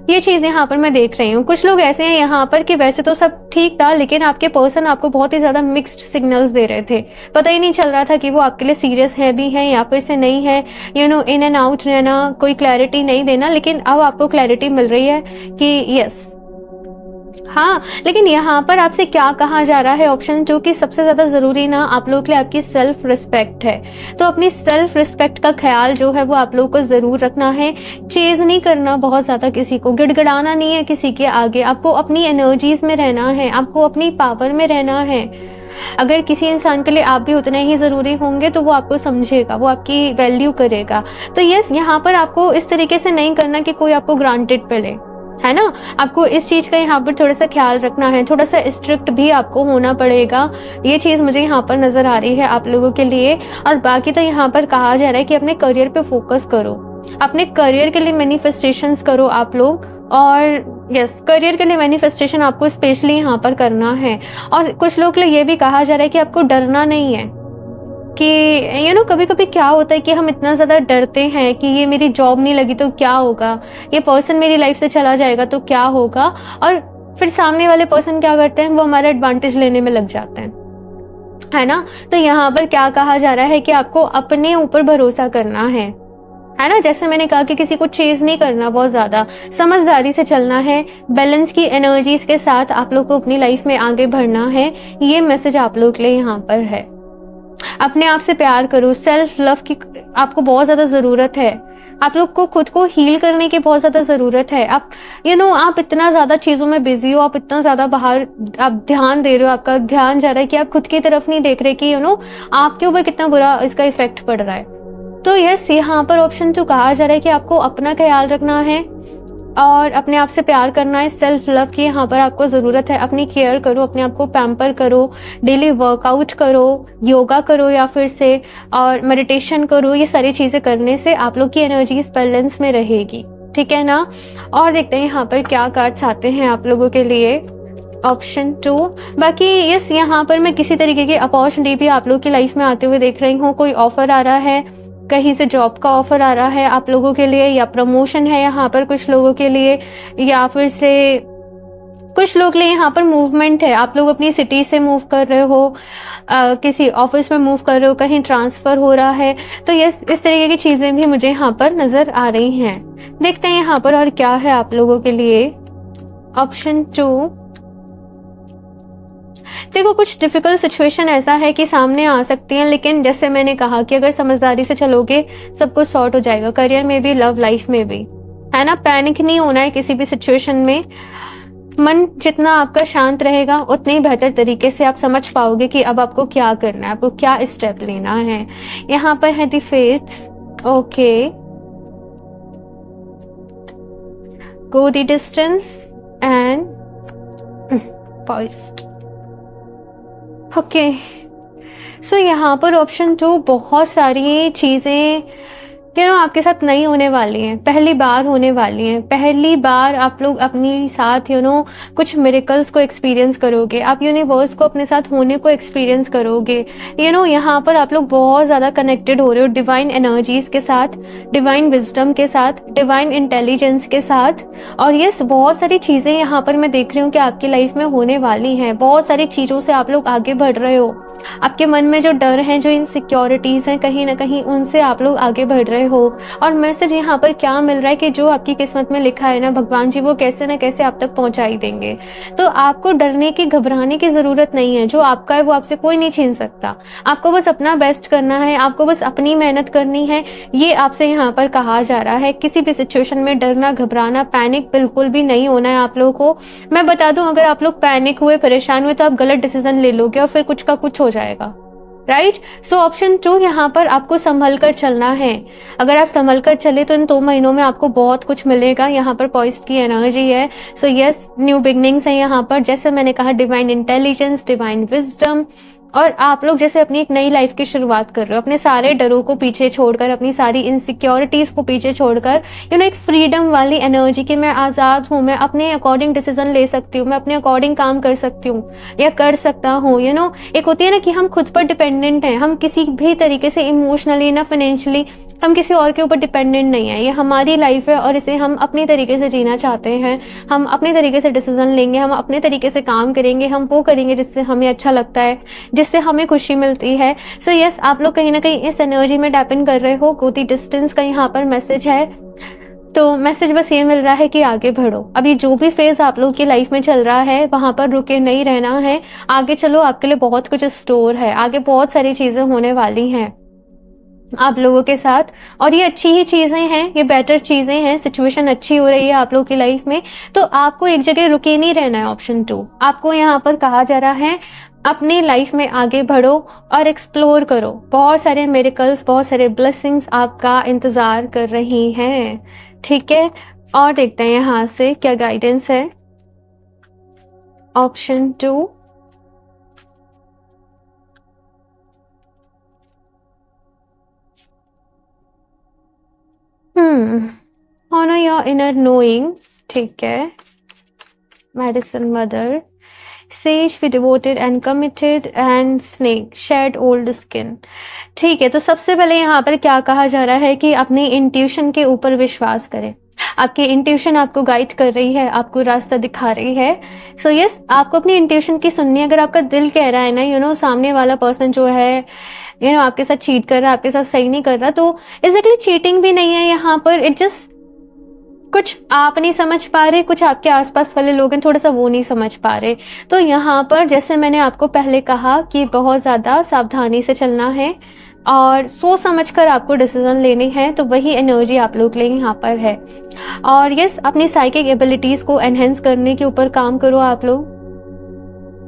Speaker 1: ये चीज़ यहाँ पर मैं देख रही हूँ। कुछ लोग ऐसे हैं यहाँ पर कि वैसे तो सब ठीक था, लेकिन आपके पर्सन आपको बहुत ही ज़्यादा मिक्स्ड सिग्नल्स दे रहे थे। पता ही नहीं चल रहा था कि वो आपके लिए सीरियस है भी है या फिर से नहीं है। इन एंड आउट रहना, कोई क्लैरिटी नहीं देना, लेकिन अब आपको क्लैरिटी मिल रही है कि यस हाँ। लेकिन यहाँ पर आपसे क्या कहा जा रहा है, ऑप्शन जो कि सबसे ज्यादा जरूरी ना आप लोगों के लिए आपकी सेल्फ रिस्पेक्ट है। तो अपनी सेल्फ रिस्पेक्ट का ख्याल जो है वो आप लोगों को जरूर रखना है। चेज नहीं करना बहुत ज्यादा, किसी को गिड़गिड़ाना नहीं है किसी के आगे। आपको अपनी एनर्जीज में रहना है, आपको अपनी पावर में रहना है। अगर किसी इंसान के लिए आप भी उतने ही ज़रूरी होंगे तो वो आपको समझेगा, वो आपकी वैल्यू करेगा। तो यस यहाँ पर आपको इस तरीके से नहीं करना कि कोई आपको ग्रांटेड पे ले, है ना। आपको इस चीज़ का यहाँ पर थोड़ा सा ख्याल रखना है, थोड़ा सा स्ट्रिक्ट भी आपको होना पड़ेगा। ये चीज़ मुझे यहाँ पर नज़र आ रही है आप लोगों के लिए। और बाकी तो यहाँ पर कहा जा रहा है कि अपने करियर पे फोकस करो, अपने करियर के लिए मैनिफेस्टेशंस करो आप लोग। और यस करियर के लिए मैनिफेस्टेशन आपको स्पेशली यहाँ पर करना है। और कुछ लोग के लिए ये भी कहा जा रहा है कि आपको डरना नहीं है, कि कभी कभी क्या होता है कि हम इतना ज़्यादा डरते हैं कि ये मेरी जॉब नहीं लगी तो क्या होगा, ये पर्सन मेरी लाइफ से चला जाएगा तो क्या होगा। और फिर सामने वाले पर्सन क्या करते हैं, वो हमारा एडवांटेज लेने में लग जाते हैं, है ना। तो यहाँ पर क्या कहा जा रहा है कि आपको अपने ऊपर भरोसा करना है ना। जैसे मैंने कहा कि किसी को चेज नहीं करना, बहुत ज़्यादा समझदारी से चलना है, बैलेंस की एनर्जीज के साथ आप लोग को अपनी लाइफ में आगे बढ़ना है। ये मैसेज आप लोग के लिए यहाँ पर है। अपने आप से प्यार करो, सेल्फ लव की आपको बहुत ज़्यादा ज़रूरत है। आप लोग को खुद को हील करने की बहुत ज़्यादा ज़रूरत है। आप आप इतना ज़्यादा चीज़ों में बिजी हो, आप इतना ज़्यादा बाहर आप ध्यान दे रहे हो, आपका ध्यान जा रहा है कि आप खुद की तरफ नहीं देख रहे कि आपके ऊपर कितना बुरा इसका इफेक्ट पड़ रहा है। तो यस यहाँ पर ऑप्शन जो कहा जा रहा है कि आपको अपना ख्याल रखना है और अपने आप से प्यार करना है। सेल्फ लव की यहाँ पर आपको ज़रूरत है। अपनी केयर करो, अपने आप को पैम्पर करो, डेली वर्कआउट करो, योगा करो या फिर से और मेडिटेशन करो। ये सारी चीज़ें करने से आप लोग की एनर्जीज बैलेंस में रहेगी, ठीक है ना। और देखते हैं यहाँ पर क्या कार्ड्स आते हैं आप लोगों के लिए। ऑप्शन 2। बाकी यस यहाँ पर मैं किसी तरीके की अपॉर्चुनिटी भी आप लोग की लाइफ में आते हुए देख रही हूँ। कोई ऑफर आ रहा है, कहीं से जॉब का ऑफर आ रहा है आप लोगों के लिए, या प्रमोशन है यहाँ पर कुछ लोगों के लिए, या फिर से कुछ लोग के लिए यहाँ पर मूवमेंट है। आप लोग अपनी सिटी से मूव कर रहे हो, किसी ऑफिस में मूव कर रहे हो, कहीं ट्रांसफर हो रहा है। तो ये इस तरीके की चीज़ें भी मुझे यहाँ पर नज़र आ रही हैं। देखते हैं यहाँ पर और क्या है आप लोगों के लिए। ऑप्शन 2। देखो कुछ डिफिकल्ट सिचुएशन ऐसा है कि सामने आ सकती हैं, लेकिन जैसे मैंने कहा कि अगर समझदारी से चलोगे सब कुछ सॉर्ट हो जाएगा, करियर में भी, लव लाइफ में भी, है ना। पैनिक नहीं होना है किसी भी सिचुएशन में। मन जितना आपका शांत रहेगा उतने ही बेहतर तरीके से आप समझ पाओगे कि अब आपको क्या करना है, आपको क्या स्टेप लेना है। यहाँ पर है the fates, okay, go the distance and poised, okay. So यहाँ पर ऑप्शन 2 बहुत सारी चीज़ें आपके साथ नहीं होने वाली हैं, पहली बार होने वाली हैं। पहली बार आप लोग अपनी साथ कुछ मिरेकल्स को एक्सपीरियंस करोगे, आप यूनिवर्स को अपने साथ होने को एक्सपीरियंस करोगे। यहाँ पर आप लोग बहुत ज़्यादा कनेक्टेड हो रहे हो डिवाइन एनर्जीज के साथ, डिवाइन विजडम के साथ, डिवाइन इंटेलिजेंस के साथ। और यस बहुत सारी चीज़ें यहाँ पर मैं देख रही हूँ कि आपकी लाइफ में होने वाली हैं। बहुत सारी चीज़ों से आप लोग आगे बढ़ रहे हो। आपके मन में जो डर हैं, जो इनसिक्योरिटीज़ हैं, कहीं ना कहीं उनसे आप लोग आगे बढ़ रहे रहे हो और मैसेज यहाँ पर क्या मिल रहा है कि जो आपकी किस्मत में लिखा है ना, भगवान जी वो कैसे ना कैसे आप तक पहुंचा ही देंगे। तो आपको डरने की, घबराने की ज़रूरत नहीं है। जो आपका है वो आपसे कोई नहीं छीन सकता। आपको बस अपना बेस्ट करना है, आपको बस अपनी मेहनत करनी है, ये आपसे यहाँ पर कहा जा रहा है। किसी भी सिचुएशन में डरना, घबराना, पैनिक बिल्कुल भी नहीं होना है आप लोगों को। मैं बता दूं, अगर आप लोग पैनिक हुए, परेशान हुए तो आप गलत डिसीजन ले लोगे और फिर कुछ का कुछ हो जाएगा, राइट। सो ऑप्शन 2, यहाँ पर आपको संभल कर चलना है। अगर आप संभल कर चले तो इन 2 महीनों में आपको बहुत कुछ मिलेगा। यहाँ पर पॉइस्ट की एनर्जी है। सो यस, न्यू बिगनिंग्स है यहाँ पर। जैसे मैंने कहा, डिवाइन इंटेलिजेंस, डिवाइन विजडम, और आप लोग जैसे अपनी एक नई लाइफ की शुरुआत कर रहे हो, अपने सारे डरों को पीछे छोड़कर, अपनी सारी इनसिक्योरिटीज को पीछे छोड़कर, एक फ्रीडम वाली एनर्जी कि मैं आज़ाद हूँ, मैं अपने अकॉर्डिंग डिसीजन ले सकती हूँ, मैं अपने अकॉर्डिंग काम कर सकती हूँ या कर सकता हूँ। एक होती है ना कि हम खुद पर डिपेंडेंट हैं, हम किसी भी तरीके से इमोशनली ना फाइनेंशियली हम किसी और के ऊपर डिपेंडेंट नहीं है। ये हमारी लाइफ है और इसे हम अपनी तरीके से जीना चाहते हैं। हम अपने तरीके से डिसीजन लेंगे, हम अपने तरीके से काम करेंगे, हम वो करेंगे जिससे हमें अच्छा लगता है, जिससे हमें खुशी मिलती है। सो यस, आप लोग कहीं ना कहीं इस एनर्जी में टैप इन कर रहे हो। गो द डिस्टेंस का यहाँ पर मैसेज है। तो मैसेज बस ये मिल रहा है कि आगे बढ़ो। अभी जो भी फेज आप लोग की लाइफ में चल रहा है वहां पर रुके नहीं रहना है, आगे चलो। आपके लिए बहुत कुछ स्टोर है, आगे बहुत सारी चीजें होने वाली हैं आप लोगों के साथ, और ये अच्छी ही चीजें हैं, ये बेटर चीजें हैं। सिचुएशन अच्छी हो रही है आप लोगों की लाइफ में, तो आपको एक जगह रुके नहीं रहना है। ऑप्शन 2, आपको यहाँ पर कहा जा रहा है अपनी लाइफ में आगे बढ़ो और एक्सप्लोर करो। बहुत सारे मिरेकल्स, बहुत सारे ब्लेसिंग्स आपका इंतजार कर रही हैं, ठीक है। और देखते हैं यहाँ से क्या गाइडेंस है। Option 2, honor your inner knowing, ठीक है। Medicine mother, says be devoted and committed, and snake shed old skin, ठीक है। तो सबसे पहले यहाँ पर क्या कहा जा रहा है कि अपनी इंट्यूशन के ऊपर विश्वास करें। आपकी इंट्यूशन आपको गाइड कर रही है, आपको रास्ता दिखा रही है। सो यस, आपको अपनी इंट्यूशन की सुननी है। अगर आपका दिल कह रहा है ना, सामने वाला पर्सन जो है आपके साथ चीट कर रहा है, आपके साथ सही नहीं कर रहा, तो एग्जैक्टली चीटिंग भी नहीं है यहाँ पर। इट जस्ट कुछ आप नहीं समझ पा रहे, कुछ आपके आसपास वाले लोग हैं थोड़ा सा वो नहीं समझ पा रहे। तो यहाँ पर जैसे मैंने आपको पहले कहा कि बहुत ज़्यादा सावधानी से चलना है और सोच समझ कर आपको डिसीजन लेने हैं, तो वही एनर्जी आप लोग के लिए यहाँ पर है। और यस, अपनी साइकिक एबिलिटीज़ को एनहेंस करने के ऊपर काम करो आप लोग।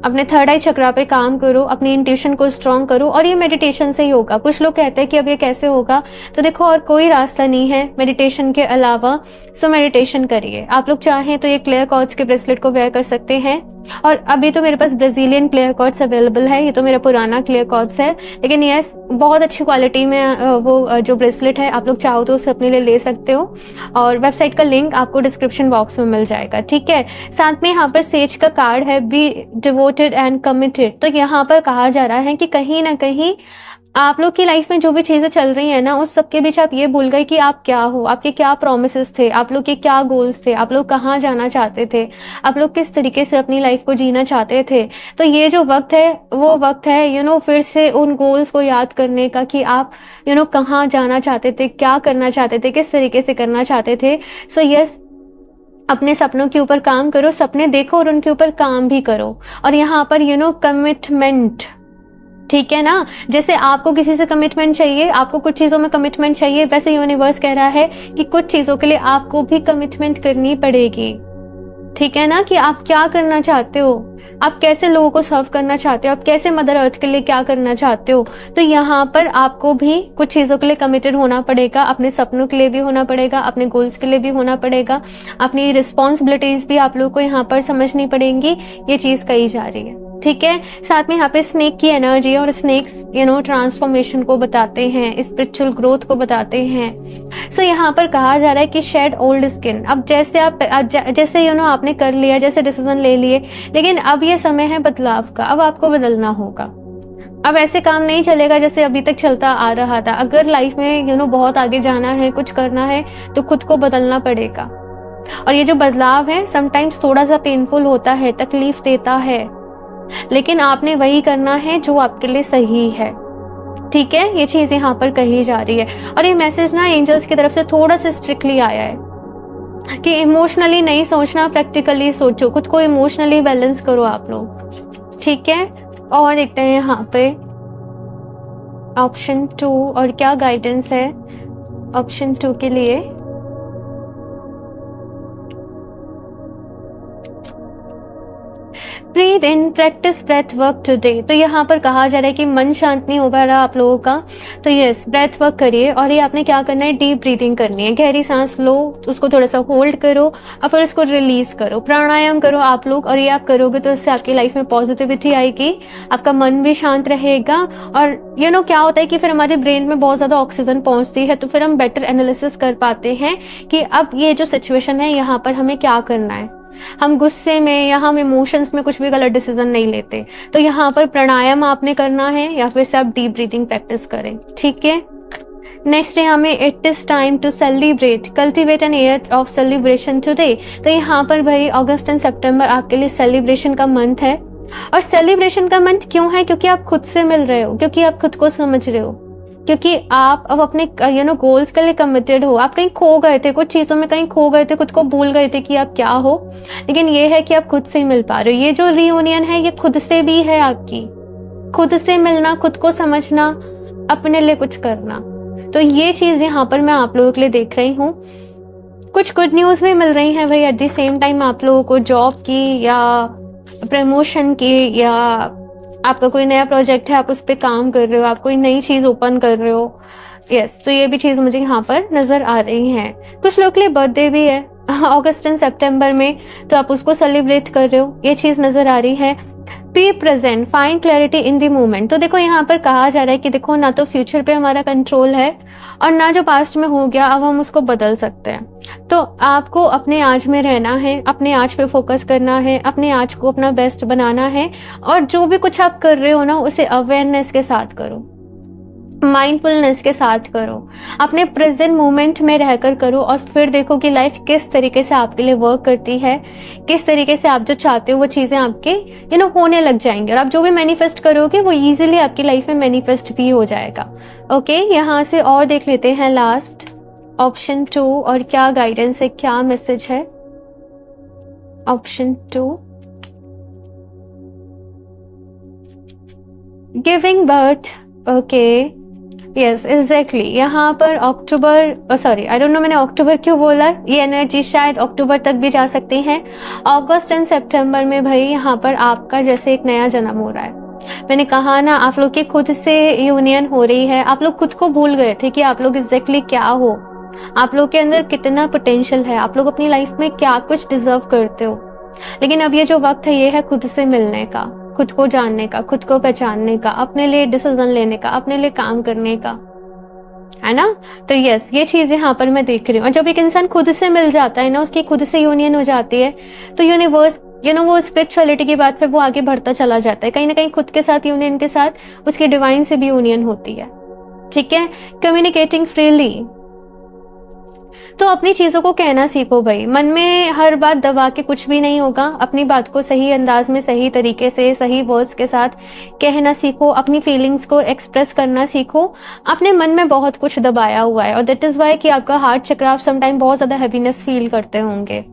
Speaker 1: अपने थर्ड आई चक्रा पे काम करो, अपनी इंट्यूशन को स्ट्रॉन्ग करो, और ये मेडिटेशन से ही होगा। कुछ लोग कहते हैं कि अब ये कैसे होगा, तो देखो और कोई रास्ता नहीं है मेडिटेशन के अलावा। सो मेडिटेशन करिए। आप लोग चाहें तो ये क्लियर कॉर्ड्स के ब्रेसलेट को वेयर कर सकते हैं, और अभी तो मेरे पास ब्राजीलियन क्लियर कॉर्ड्स अवेलेबल है। ये तो मेरा पुराना क्लियर कॉर्ड्स है, लेकिन यस, बहुत अच्छी क्वालिटी में वो जो ब्रेसलेट है, आप लोग चाहो तो उसे अपने लिए ले सकते हो, और वेबसाइट का लिंक आपको डिस्क्रिप्शन बॉक्स में मिल जाएगा, ठीक है। साथ में यहाँ पर सेज का कार्ड है, बी डिवोटेड एंड कमिटेड। तो यहाँ पर कहा जा रहा है कि कहीं ना कहीं आप लोग की लाइफ में जो भी चीजें चल रही हैं ना, उस सबके बीच आप ये भूल गए कि आप क्या हो, आपके क्या प्रॉमिसेस थे, आप लोग के क्या गोल्स थे, आप लोग कहाँ जाना चाहते थे, आप लोग किस तरीके से अपनी लाइफ को जीना चाहते थे। तो ये जो वक्त है वो वक्त है फिर से उन गोल्स को याद करने का कि आप कहाँ जाना चाहते थे, क्या करना चाहते थे, किस तरीके से करना चाहते थे। सो यस, अपने सपनों के ऊपर काम करो, सपने देखो और उनके ऊपर काम भी करो। और यहाँ पर कमिटमेंट, ठीक है ना। जैसे आपको किसी से कमिटमेंट चाहिए, आपको कुछ चीज़ों में कमिटमेंट चाहिए, वैसे यूनिवर्स कह रहा है कि कुछ चीज़ों के लिए आपको भी कमिटमेंट करनी पड़ेगी, ठीक है ना। कि आप क्या करना चाहते हो, आप कैसे लोगों को सर्व करना चाहते हो, आप कैसे मदर अर्थ के लिए क्या करना चाहते हो। तो यहाँ पर आपको भी कुछ चीज़ों के लिए कमिटेड होना पड़ेगा, अपने सपनों के लिए भी होना पड़ेगा, अपने गोल्स के लिए भी होना पड़ेगा, अपनी रिस्पॉन्सिबिलिटीज भी आप लोग को यहाँ पर समझनी पड़ेंगी। ये चीज़ कही जा रही है, ठीक है। साथ में यहाँ पे स्नेक की एनर्जी, और स्नेक्स ट्रांसफॉर्मेशन को बताते हैं, स्पिरिचुअल ग्रोथ को बताते हैं। सो यहाँ पर कहा जा रहा है कि शेड ओल्ड स्किन। अब जैसे आपने कर लिया, जैसे डिसीजन ले लिए, लेकिन अब ये समय है बदलाव का। अब आपको बदलना होगा। अब ऐसे काम नहीं चलेगा जैसे अभी तक चलता आ रहा था। अगर लाइफ में बहुत आगे जाना है, कुछ करना है, तो खुद को बदलना पड़ेगा। और ये जो बदलाव है समटाइम्स थोड़ा सा पेनफुल होता है, तकलीफ देता है, लेकिन आपने वही करना है जो आपके लिए सही है, ठीक है, ये चीज़ यहाँ पर कही जा रही है। और ये मैसेज ना एंजल्स की तरफ से थोड़ा सा स्ट्रिक्टली आया है कि इमोशनली नहीं सोचना, प्रैक्टिकली सोचो, खुद को इमोशनली बैलेंस करो आप लोग, ठीक है। और देखते हैं यहाँ पे ऑप्शन 2 और क्या गाइडेंस है ऑप्शन 2 के लिए। Breathe in, practice breath work today. तो यहाँ पर कहा जा रहा है कि मन शांत नहीं हो पा रहा आप लोगों का, तो यस ब्रेथ वर्क करिए। और ये आपने क्या करना है, डीप ब्रीदिंग करनी है, गहरी सांस लो, उसको थोड़ा सा होल्ड करो और फिर उसको रिलीज करो। प्राणायाम करो आप लोग, और ये आप करोगे तो इससे आपकी लाइफ में पॉजिटिविटी आएगी, आपका मन भी शांत रहेगा। और क्या होता है कि फिर हमारे ब्रेन में बहुत ज्यादा ऑक्सीजन पहुंचती है, तो फिर हम बेटर एनालिसिस कर पाते हैं कि अब ये जो सिचुएशन है यहाँ पर हमें क्या करना है। हम गुस्से में या हम इमोशंस में कुछ भी गलत डिसीजन नहीं लेते। तो यहाँ पर प्राणायाम आपने करना है या फिर से आप डीप ब्रीदिंग प्रैक्टिस करें, ठीक है। नेक्स्ट है हमें it is time to celebrate, cultivate an air of celebration today. तो यहाँ पर भाई अगस्त एंड सितंबर आपके लिए सेलिब्रेशन का मंथ है। और सेलिब्रेशन का मंथ क्यों है? क्योंकि आप खुद से मिल रहे हो, क्योंकि आप खुद को समझ रहे हो, क्योंकि आप अब अपने गोल्स के लिए कमिटेड हो। आप कहीं खो गए थे, कुछ चीज़ों में कहीं खो गए थे, खुद को भूल गए थे कि आप क्या हो, लेकिन ये है कि आप खुद से मिल पा रहे हो। ये जो रियूनियन है ये खुद से भी है आपकी, खुद से मिलना, खुद को समझना, अपने लिए कुछ करना। तो ये चीज़ यहाँ पर मैं आप लोगों के लिए देख रही हूँ। कुछ गुड न्यूज़ भी मिल रही है भाई। एट द सेम टाइम आप लोगों को जॉब की या प्रमोशन की या आपका कोई नया प्रोजेक्ट है, आप उस पर काम कर रहे हो, आप कोई नई चीज़ ओपन कर रहे हो, यस। तो ये भी चीज़ मुझे यहाँ पर नज़र आ रही है। कुछ लोग के लिए बर्थडे भी है अगस्त एंड सितंबर में, तो आप उसको सेलिब्रेट कर रहे हो, ये चीज़ नज़र आ रही है। Be present, find clarity in the moment. तो देखो यहाँ पर कहा जा रहा है कि देखो ना तो फ्यूचर पे हमारा कंट्रोल है और ना जो पास्ट में हो गया अब हम उसको बदल सकते हैं। तो आपको अपने आज में रहना है, अपने आज पे फोकस करना है, अपने आज को अपना बेस्ट बनाना है। और जो भी कुछ आप कर रहे हो ना उसे अवेयरनेस के साथ करो, माइंडफुलनेस के साथ करो, अपने प्रेजेंट मोमेंट में रहकर करो। और फिर देखो कि लाइफ किस तरीके से आपके लिए वर्क करती है, किस तरीके से आप जो चाहते हो वो चीज़ें आपके होने लग जाएंगी। और आप जो भी मैनिफेस्ट करोगे वो इजीली आपकी लाइफ में मैनिफेस्ट भी हो जाएगा। ओके, यहाँ से और देख लेते हैं लास्ट ऑप्शन 2 और क्या गाइडेंस है, क्या मैसेज है option 2। Giving birth, okay, yes exactly. यहाँ पर अक्टूबर, सॉरी आई डोंट नो मैंने अक्टूबर क्यों बोला, ये एनर्जी शायद अक्टूबर तक भी जा सकती है। अगस्त एंड सितंबर में भाई यहाँ पर आपका जैसे एक नया जन्म हो रहा है। मैंने कहा ना, आप लोग की खुद से यूनियन हो रही है। आप लोग खुद को भूल गए थे कि आप लोग एग्जैक्टली क्या हो, आप लोग के अंदर कितना पोटेंशियल है, आप लोग अपनी लाइफ में क्या कुछ डिजर्व करते हो। लेकिन अब ये जो वक्त है ये है खुद से मिलने का, खुद को जानने का, खुद को पहचानने का, अपने लिए डिसीजन लेने का, अपने लिए काम करने का, है ना। तो यस, ये चीज यहाँ पर मैं देख रही हूँ। और जब एक इंसान खुद से मिल जाता है ना, उसकी खुद से यूनियन हो जाती है, तो यूनिवर्स वो स्पिरिचुअलिटी की बात पे वो आगे बढ़ता चला जाता है। कहीं ना कहीं खुद के साथ यूनियन के साथ उसकी डिवाइन से भी यूनियन होती है, ठीक है। कम्युनिकेटिंग फ्रीली, तो अपनी चीज़ों को कहना सीखो भाई। मन में हर बात दबा के कुछ भी नहीं होगा। अपनी बात को सही अंदाज में, सही तरीके से, सही वर्ड्स के साथ कहना सीखो। अपनी फीलिंग्स को एक्सप्रेस करना सीखो। अपने मन में बहुत कुछ दबाया हुआ है और दैट इज़ वाई कि आपका हार्ट चक्र, आप समटाइम बहुत ज़्यादा हैवीनेस फील करते होंगे।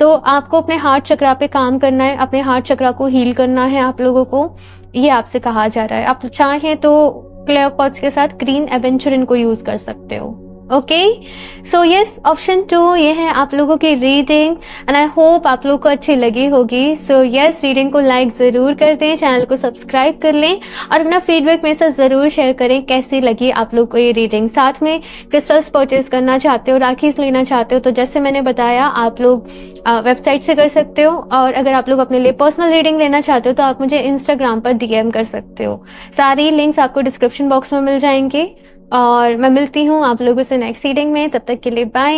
Speaker 1: तो आपको अपने हार्ट चक्र पे काम करना है, अपने हार्ट चक्र को हील करना है आप लोगों को, ये आपसे कहा जा रहा है। आप चाहें तो क्लियर कॉर्ड्स के साथ ग्रीन एवेंचुरिन को यूज़ कर सकते हो। ओके, सो यस, ऑप्शन 2 ये है आप लोगों की रीडिंग एंड आई होप आप लोगों को अच्छी लगी होगी। सो यस, रीडिंग को लाइक ज़रूर कर दें, चैनल को सब्सक्राइब कर लें और अपना फीडबैक मेरे साथ ज़रूर शेयर करें कैसी लगी आप लोग को ये रीडिंग। साथ में क्रिस्टल्स परचेज करना चाहते हो, राखीज लेना चाहते हो, तो जैसे मैंने बताया आप लोग वेबसाइट से कर सकते हो। और अगर आप लोग अपने लिए पर्सनल रीडिंग लेना चाहते हो तो आप मुझे इंस्टाग्राम पर DM कर सकते हो। सारी लिंक्स आपको डिस्क्रिप्शन बॉक्स में मिल जाएंगे। और मैं मिलती हूँ आप लोगों से नेक्स्ट रीडिंग में, तब तक के लिए बाय।